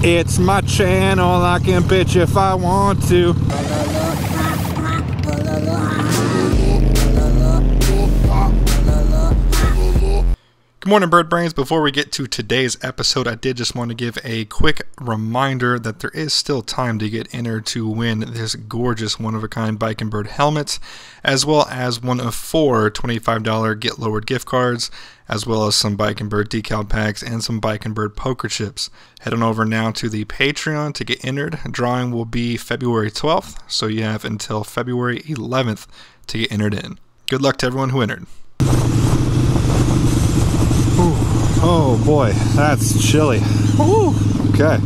It's my channel, I can bitch if I want to. Good morning, Bird Brains. Before we get to today's episode, I did just want to give a quick reminder that there is still time to get entered to win this gorgeous one-of-a-kind Bike and Bird helmets, as well as one of 4 $25 Get Lowered gift cards, as well as some Bike and Bird decal packs and some Bike and Bird poker chips. Head on over now to the Patreon to get entered. Drawing will be February 12th, so you have until February 11th to get entered in. Good luck to everyone who entered. Oh boy, that's chilly. Ooh, okay.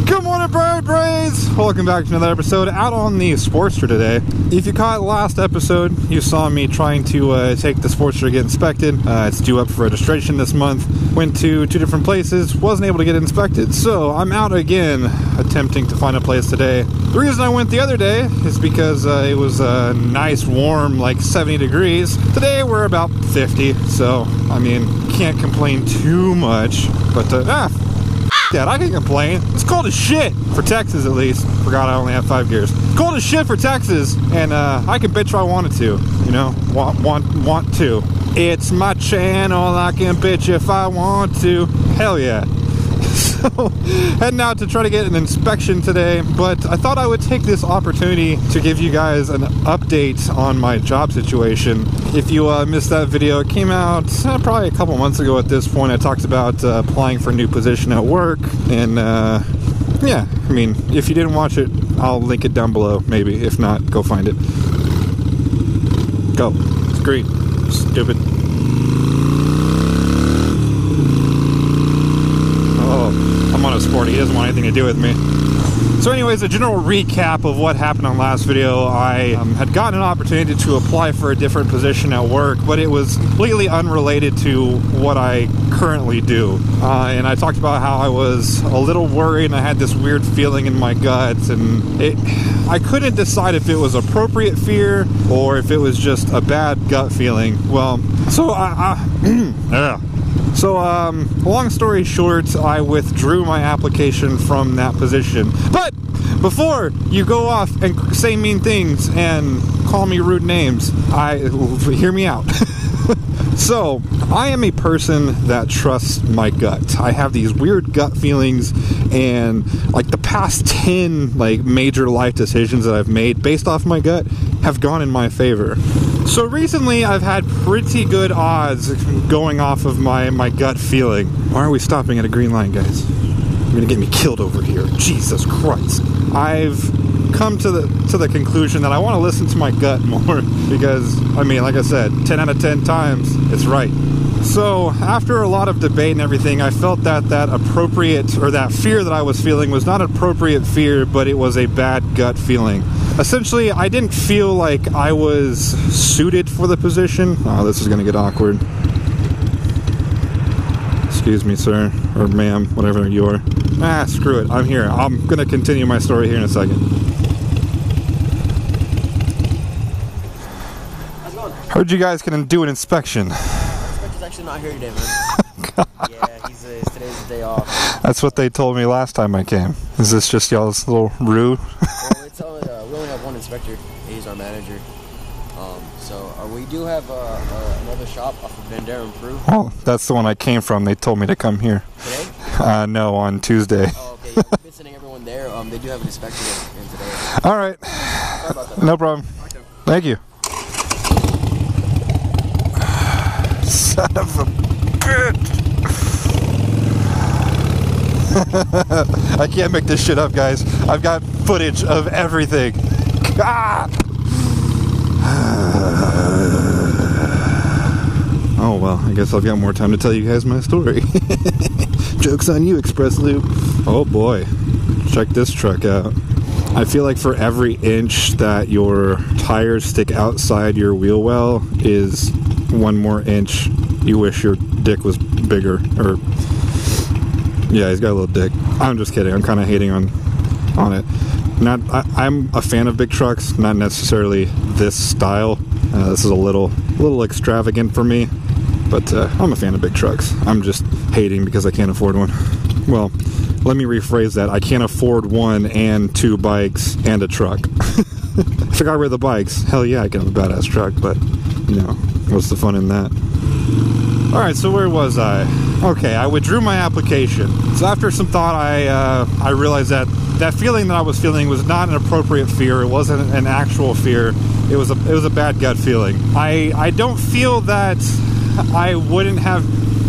Good morning, Bird Brains! Welcome back to another episode out on the Sportster today. If you caught last episode, you saw me trying to take the Sportster to get inspected. It's due up for registration this month. Went to 2 different places, wasn't able to get inspected. So I'm out again, attempting to find a place today. The reason I went the other day is because it was nice, warm, like 70 degrees. Today we're about 50, so I mean, can't complain too much. But Dad, I can complain. It's cold as shit for Texas, at least. Forgot I only have 5 gears. It's cold as shit for Texas, and I can bitch if I wanted to. You know, want to. It's my channel. I can bitch if I want to. Hell yeah. So, heading out to try to get an inspection today, but I thought I would take this opportunity to give you guys an update on my job situation. If you missed that video, it came out probably a couple months ago at this point. I talked about applying for a new position at work, and yeah, I mean, if you didn't watch it, I'll link it down below, maybe. If not, go find it. Go. It's green. Stupid. I'm on a Sporty, he doesn't want anything to do with me. So anyways, a general recap of what happened on last video. I had gotten an opportunity to apply for a different position at work, but it was completely unrelated to what I currently do. And I talked about how I was a little worried and I had this weird feeling in my gut, and I couldn't decide if it was appropriate fear or if it was just a bad gut feeling. Well, so long story short, I withdrew my application from that position. But before you go off and say mean things and call me rude names, hear me out. So, I am a person that trusts my gut. I have these weird gut feelings, and like the past 10 major life decisions that I've made based off my gut have gone in my favor. So recently I've had pretty good odds going off of my gut feeling. Why are we stopping at a green line, guys? You're gonna get me killed over here. Jesus Christ. I've come to the conclusion that I want to listen to my gut more because, I mean, like I said, 10 out of 10 times, it's right. So after a lot of debate and everything, I felt that that fear that I was feeling was not appropriate fear, but it was a bad gut feeling. Essentially, I didn't feel like I was suited for the position. Oh, this is going to get awkward. Excuse me, sir, or ma'am, whatever you are. Screw it. I'm here. I'm going to continue my story here in a second. How's it going? Heard you guys can do an inspection. Inspector's actually not here today, man. Yeah, today's the day off. That's what they told me last time I came. Is this just y'all's little ruse? Well, we only have one inspector. He's our manager. So we do have another shop off of Bandera and Peru. Oh, that's the one I came from. They told me to come here. Today? No, on Tuesday. Oh, okay. Yeah, we've been sending everyone there. They do have an inspection in today. All right. Sorry about that. No problem. Okay. Thank you. Son of a bitch. I can't make this shit up, guys. I've got footage of everything. Ah! Oh well, I guess I've got more time to tell you guys my story. Joke's on you, Express Loop. Oh boy, check this truck out. I feel like for every inch that your tires stick outside your wheel well is one more inch you wish your dick was bigger. Or yeah, he's got a little dick. I'm just kidding. I'm kind of hating on it. I'm a fan of big trucks, not necessarily this style. This is a little extravagant for me, but I'm a fan of big trucks. I'm just hating because I can't afford one. Well, let me rephrase that. I can't afford 1 and 2 bikes and a truck. If I got rid of the bikes, hell yeah, I can have a badass truck, but, you know, what's the fun in that? Alright, so where was I? Okay, I withdrew my application. So after some thought, I realized that that feeling that I was feeling was not an appropriate fear. It wasn't an actual fear. It was a bad gut feeling. I don't feel that I wouldn't have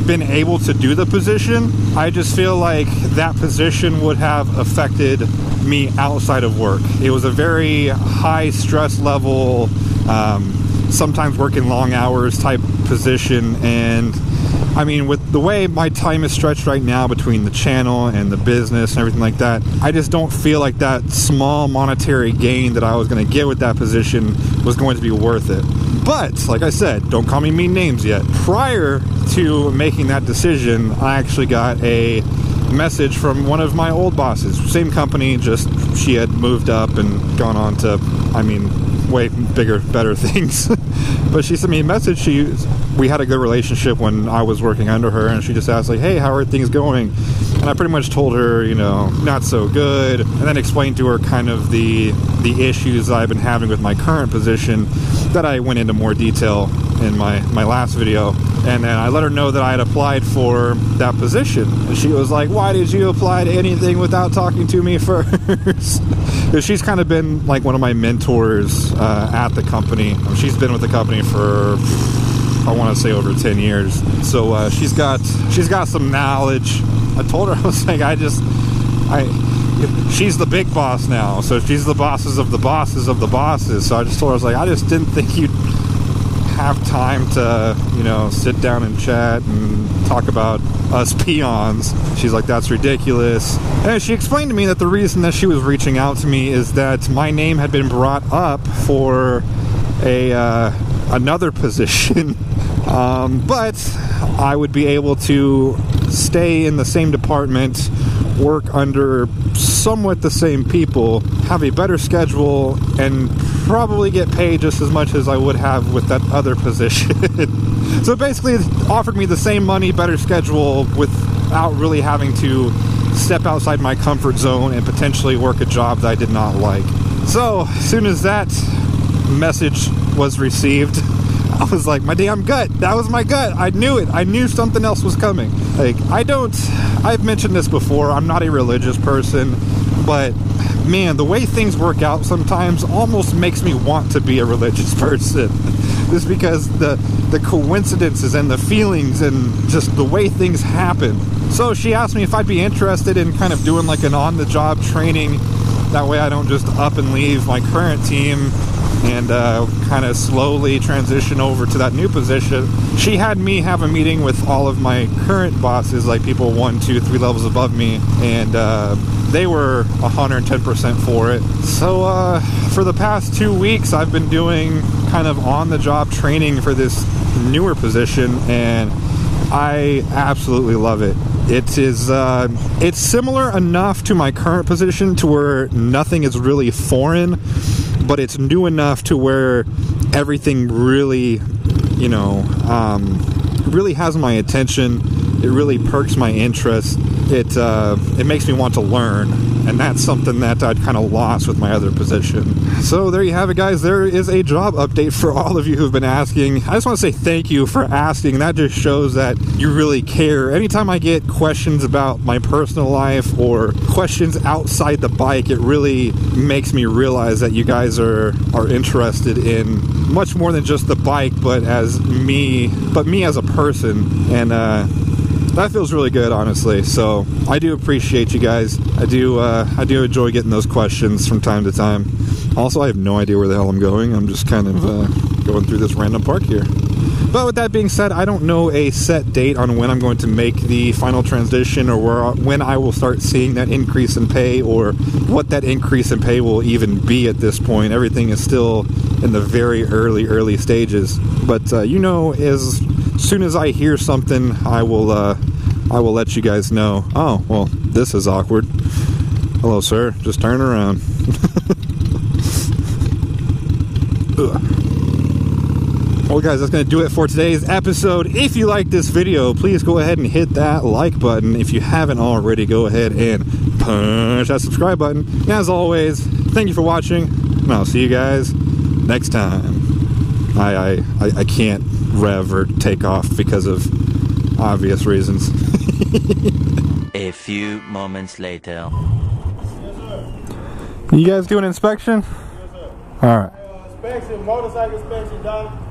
been able to do the position. I just feel like that position would have affected me outside of work. It was a very high stress level, sometimes working long hours type position, and I mean, with the way my time is stretched right now between the channel and the business and everything like that, I just don't feel like that small monetary gain that I was going to get with that position was going to be worth it. But, like I said, don't call me mean names yet. Prior to making that decision, I actually got a message from one of my old bosses. Same company, just she had moved up and gone on to, I mean, way bigger, better things. But she sent me a message. We had a good relationship when I was working under her, and she just asked, like, hey, how are things going? And I pretty much told her, you know, not so good, and then explained to her kind of the issues I've been having with my current position that I went into more detail in my last video. And then I let her know that I had applied for that position, and she was like, why did you apply to anything without talking to me first? Because she's kind of been like one of my mentors at the company. She's been with the company for, I want to say, over 10 years. So she's got some knowledge. I told her, I was like, she's the big boss now, so she's the bosses of the bosses of the bosses. So I just told her, I was like, I just didn't think you'd have time to, you know, sit down and chat and talk about us peons. She's like, that's ridiculous. And she explained to me that the reason that she was reaching out to me is that my name had been brought up for another position, but I would be able to stay in the same department, work under somewhat the same people, have a better schedule, and probably get paid just as much as I would have with that other position. So basically it offered me the same money, better schedule, without really having to step outside my comfort zone and potentially work a job that I did not like. So as soon as that message was received, I was like, my damn gut. That was my gut. I knew it. I knew something else was coming. Like, I've mentioned this before, I'm not a religious person, but man, the way things work out sometimes almost makes me want to be a religious person. Just because the coincidences and the feelings and just the way things happen. So she asked me if I'd be interested in kind of doing like an on-the-job training. That way I don't just up and leave my current team and kind of slowly transition over to that new position. She had me have a meeting with all of my current bosses, like people 1, 2, 3 levels above me, and they were 110% for it. So for the past 2 weeks, I've been doing kind of on-the-job training for this newer position, and I absolutely love it. It is, it's similar enough to my current position to where nothing is really foreign, but it's new enough to where everything really, you know, really has my attention. It really perks my interest. It makes me want to learn, and that's something that I'd kind of lost with my other position. So there you have it, guys. There is a job update for all of you who've been asking. I just want to say thank you for asking. That just shows that you really care. Anytime I get questions about my personal life or questions outside the bike, it really makes me realize that you guys are interested in much more than just the bike, but me as a person. And that feels really good, honestly. So I do appreciate you guys. I do enjoy getting those questions from time to time. Also, I have no idea where the hell I'm going. I'm just kind of going through this random park here. But with that being said, I don't know a set date on when I'm going to make the final transition, or when I will start seeing that increase in pay, or what that increase in pay will even be at this point. Everything is still in the very early stages. But you know, as soon as I hear something, I will let you guys know. Oh, well, this is awkward. Hello, sir. Just turn around. Well guys, that's going to do it for today's episode. If you like this video, please go ahead and hit that like button. If you haven't already, go ahead and punch that subscribe button. And as always, thank you for watching, and I'll see you guys next time. I can't rev or take off because of obvious reasons. A few moments later. Yes, sir. You guys do an inspection? Yes, sir. All right. Inspection, motorcycle inspection done.